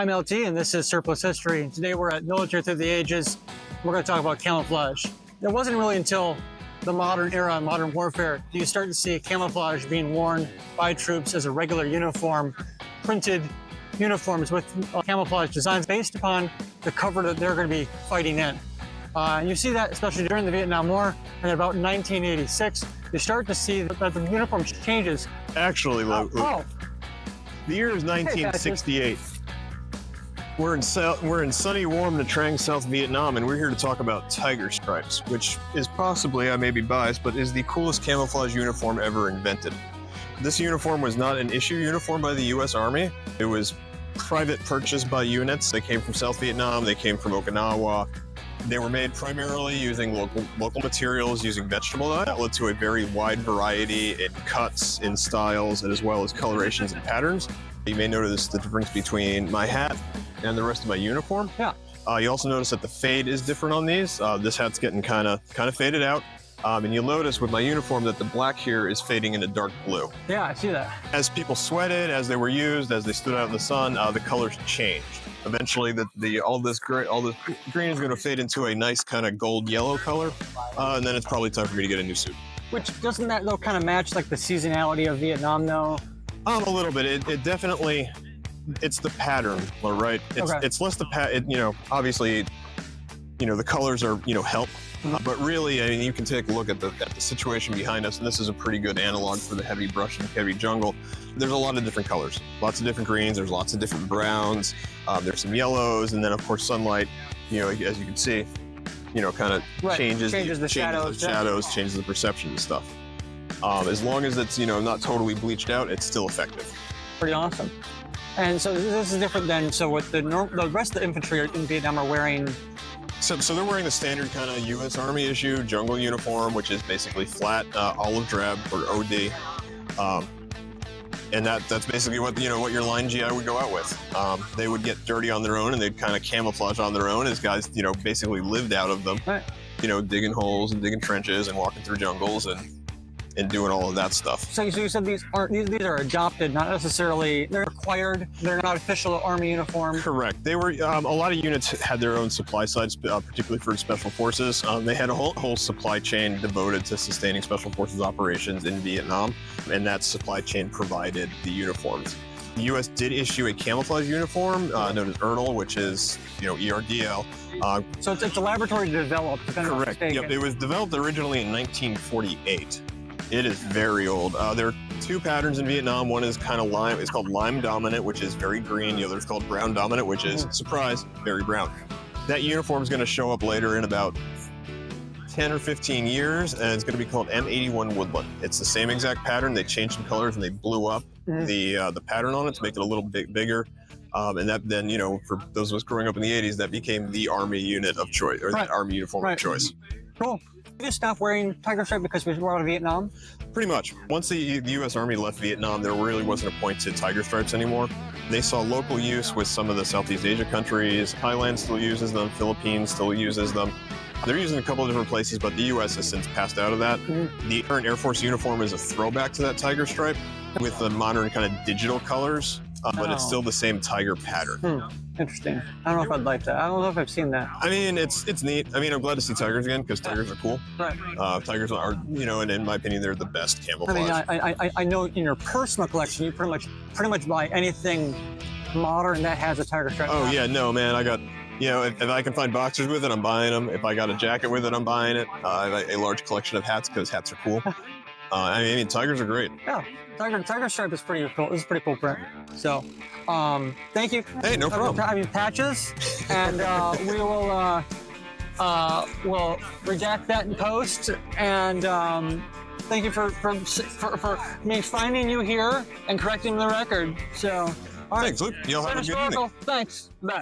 I'm LT and this is Surplus History. Today we're at Military Through the Ages. We're going to talk about camouflage. It wasn't really until the modern era, modern warfare, do you start to see camouflage being worn by troops as a regular uniform, printed uniforms with camouflage designs based upon the cover that they're going to be fighting in. And you see that especially during the Vietnam War, and about 1986, you start to see that the uniform changes. Actually, Luke, the year is 1968. We're in sunny, warm Nha Trang, South Vietnam, and we're here to talk about tiger stripes, which is possibly, I may be biased, but is the coolest camouflage uniform ever invented. This uniform was not an issue uniform by the U.S. Army. It was private purchase by units. They came from South Vietnam, they came from Okinawa. They were made primarily using local materials, using vegetable dye. That led to a very wide variety in cuts, in styles, and as well as colorations and patterns. You may notice the difference between my hat and the rest of my uniform. Yeah. You also notice that the fade is different on these. This hat's getting kind of faded out. And you'll notice with my uniform that the black here is fading into dark blue. Yeah, I see that. As people sweated, as they were used, as they stood out in the sun, the colors changed. Eventually, all this green is going to fade into a nice kind of gold yellow color, and then it's probably time for me to get a new suit. Which doesn't that though kind of match like the seasonality of Vietnam though? A little bit. It definitely, it's the pattern, all right. It's less the obviously, the colors are help. But really, I mean, you can take a look at the situation behind us, and this is a pretty good analog for the heavy brush and heavy jungle. There's a lot of different colors, lots of different greens, there's lots of different browns, there's some yellows, and then of course sunlight, as you can see, kind of changes the shadows, changes the perception of stuff. As long as it's, not totally bleached out, it's still effective. Pretty awesome. And so this is different than, so what the rest of the infantry in Vietnam are wearing. So they're wearing the standard kind of U.S. Army issue jungle uniform, which is basically flat olive drab or OD, and that's basically what what your line GI would go out with. They would get dirty on their own, and they'd kind of camouflage on their own as guys basically lived out of them, right. Digging holes and digging trenches and walking through jungles and doing all of that stuff. So you said these are adopted, not necessarily, they're required, they're not official Army uniform? Correct. They were, a lot of units had their own supply sides, particularly for Special Forces. They had a whole supply chain devoted to sustaining Special Forces operations in Vietnam, and that supply chain provided the uniforms. The U.S. did issue a camouflage uniform known as ERDL, which is, ERDL. So it's a laboratory developed, if I'm not mistaken. Correct. Yep, it was developed originally in 1948. It is very old. There are two patterns in Vietnam. One is kind of lime. It's called lime dominant, which is very green. The other is called brown dominant, which is, surprise, very brown. That uniform is going to show up later in about 10 or 15 years, and it's going to be called M81 Woodland. It's the same exact pattern. They changed some colors and they blew up the pattern on it to make it a little bit bigger. And that then, for those of us growing up in the 80s, that became the Army unit of choice, or the Army uniform of choice. Cool. You just stopped wearing tiger stripe because we were out of Vietnam? Pretty much. Once the U.S. Army left Vietnam, there really wasn't a point to tiger stripes anymore. They saw local use with some of the Southeast Asia countries. Thailand still uses them. Philippines still uses them. They're used in a couple of different places, but the U.S. has since passed out of that. The current Air Force uniform is a throwback to that tiger stripe with the modern kind of digital colors, but it's still the same tiger pattern. Interesting. I don't know if I'd like that. I don't know if I've seen that. I mean, it's neat. I mean, I'm glad to see tigers again because tigers are cool. Right. Tigers are, and in my opinion, they're the best camouflage. I mean, I know in your personal collection, you pretty much buy anything modern that has a tiger stripe. Oh yeah, no man, I got. If I can find boxers with it, I'm buying them. If I got a jacket with it, I'm buying it. I have a large collection of hats because hats are cool. I mean, tigers are great. Yeah, tiger stripe is pretty cool. It's a pretty cool print. So, thank you. Hey, no problem. I mean, patches, and we will we'll redact that in post. And thank you for me finding you here and correcting the record. So, all right. Thanks, Luke. Y'all have a good evening. Thanks. Bye.